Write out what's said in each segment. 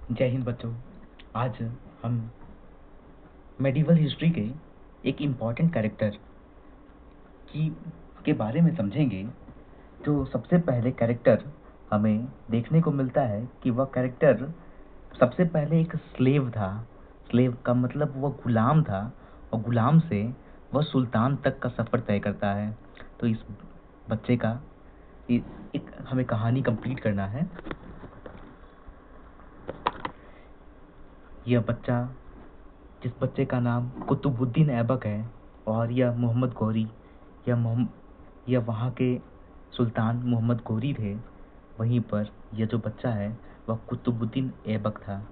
जय हिंद बच्चों। आज हम मेडिवल हिस्ट्री के एक इम्पॉर्टेंट कैरेक्टर की के बारे में समझेंगे। जो सबसे पहले कैरेक्टर हमें देखने को मिलता है कि वह कैरेक्टर सबसे पहले एक स्लेव था। स्लेव का मतलब वह गुलाम था और गुलाम से वह सुल्तान तक का सफ़र तय करता है। तो इस बच्चे का एक हमें कहानी कंप्लीट करना है। यह बच्चा जिस बच्चे का नाम कुतुबुद्दीन ऐबक है और यह मोहम्मद गौरी यह वहाँ के सुल्तान मोहम्मद गौरी थे। वहीं पर यह जो बच्चा है वह कुतुबुद्दीन ऐबक था।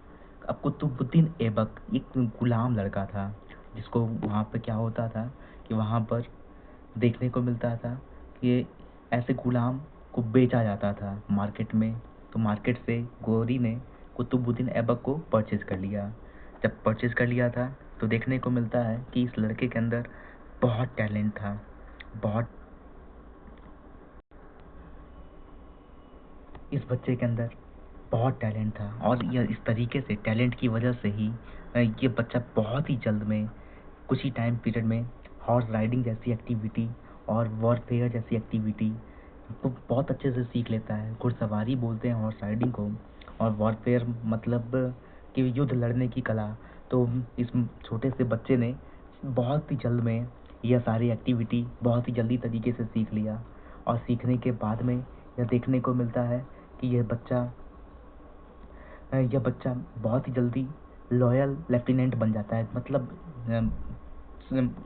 अब कुतुबुद्दीन ऐबक एक गुलाम लड़का था जिसको वहाँ पर क्या होता था कि वहाँ पर देखने को मिलता था कि ऐसे गुलाम को बेचा जाता था मार्केट में। तो मार्केट से गौरी ने कुतुबुद्दीन ऐबक को परचेज कर लिया। जब परचेज कर लिया था तो देखने को मिलता है कि इस लड़के के अंदर बहुत टैलेंट था। बहुत इस बच्चे के अंदर बहुत टैलेंट था और यह इस तरीके से टैलेंट की वजह से ही ये बच्चा बहुत ही जल्द में कुछ ही टाइम पीरियड में हॉर्स राइडिंग जैसी एक्टिविटी और वॉरफेयर जैसी एक्टिविटी को बहुत अच्छे से सीख लेता है। घुड़सवारी बोलते हैं हॉर्स राइडिंग को, और वॉरफेयर मतलब कि युद्ध लड़ने की कला। तो इस छोटे से बच्चे ने बहुत ही जल्द में यह सारी एक्टिविटी बहुत ही जल्दी तरीके से सीख लिया। और सीखने के बाद में यह देखने को मिलता है कि यह बच्चा बहुत ही जल्दी लॉयल लेफ्टिनेंट बन जाता है। मतलब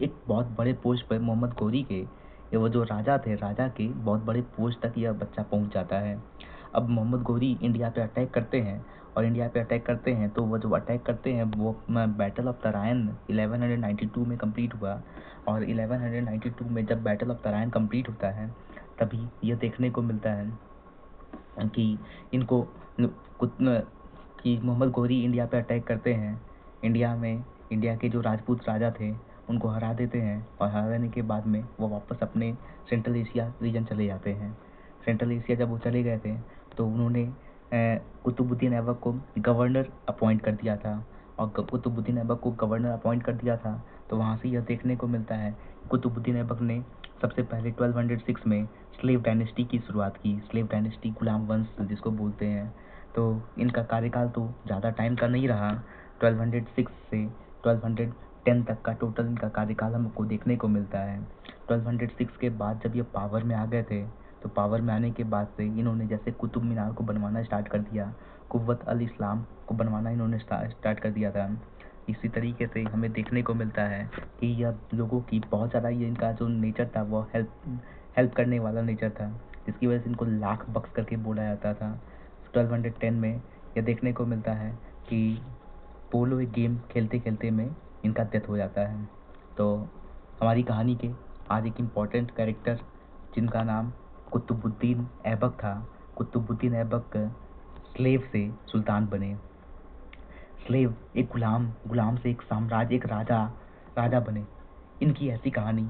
एक बहुत बड़े पोस्ट पर मोहम्मद गौरी के ये वो जो राजा थे, राजा के बहुत बड़े पोस्ट तक यह बच्चा पहुंच जाता है। अब मोहम्मद गौरी इंडिया पे अटैक करते हैं और इंडिया पे अटैक करते हैं तो वो जो अटैक करते हैं वो बैटल ऑफ तराइन 1192 में कंप्लीट हुआ। और 1192 में जब बैटल ऑफ तराइन कंप्लीट होता है तभी यह देखने को मिलता है कि इनको कि मोहम्मद गौरी इंडिया पे अटैक करते हैं। इंडिया के जो राजपूत राजा थे उनको हरा देते हैं और हराने के बाद में वो वापस अपने सेंट्रल एशिया रीजन चले जाते हैं। सेंट्रल एशिया जब वो चले गए थे तो उन्होंने कुतुबुद्दीन ऐबक को गवर्नर अपॉइंट कर दिया था। और कुतुबुद्दीन ऐबक को गवर्नर अपॉइंट कर दिया था तो वहाँ से यह देखने को मिलता है कुतुबुद्दीन ऐबक ने सबसे पहले 1206 में स्लेव डायनेस्टी की शुरुआत की। स्लेव डायनेस्टी गुलाम वंश जिसको बोलते हैं। तो इनका कार्यकाल तो ज़्यादा टाइम का नहीं रहा। 1206 से 1210 तक का टोटल इनका कार्यकाल हमको देखने को मिलता है। 1206 के बाद जब ये पावर में आ गए थे तो पावर में आने के बाद से इन्होंने जैसे कुतुब मीनार को बनवाना स्टार्ट कर दिया, कुव्वत अल इस्लाम को बनवाना इन्होंने स्टार्ट कर दिया था। इसी तरीके से हमें देखने को मिलता है कि यह लोगों की बहुत ज़्यादा ये इनका जो नेचर था वो हेल्प करने वाला नेचर था, जिसकी वजह से इनको लाख बख्श करके बोला जाता था। 1210 में यह देखने को मिलता है कि पोलो एक गेम खेलते खेलते में इनका डेथ हो जाता है। तो हमारी कहानी के आज एक इम्पॉर्टेंट कैरेक्टर जिनका नाम कुतुबुद्दीन ऐबक था। कुतुबुद्दीन ऐबक स्लेव से सुल्तान बने। स्लेव एक गुलाम से एक साम्राज्य एक राजा राजा बने। इनकी ऐसी कहानी।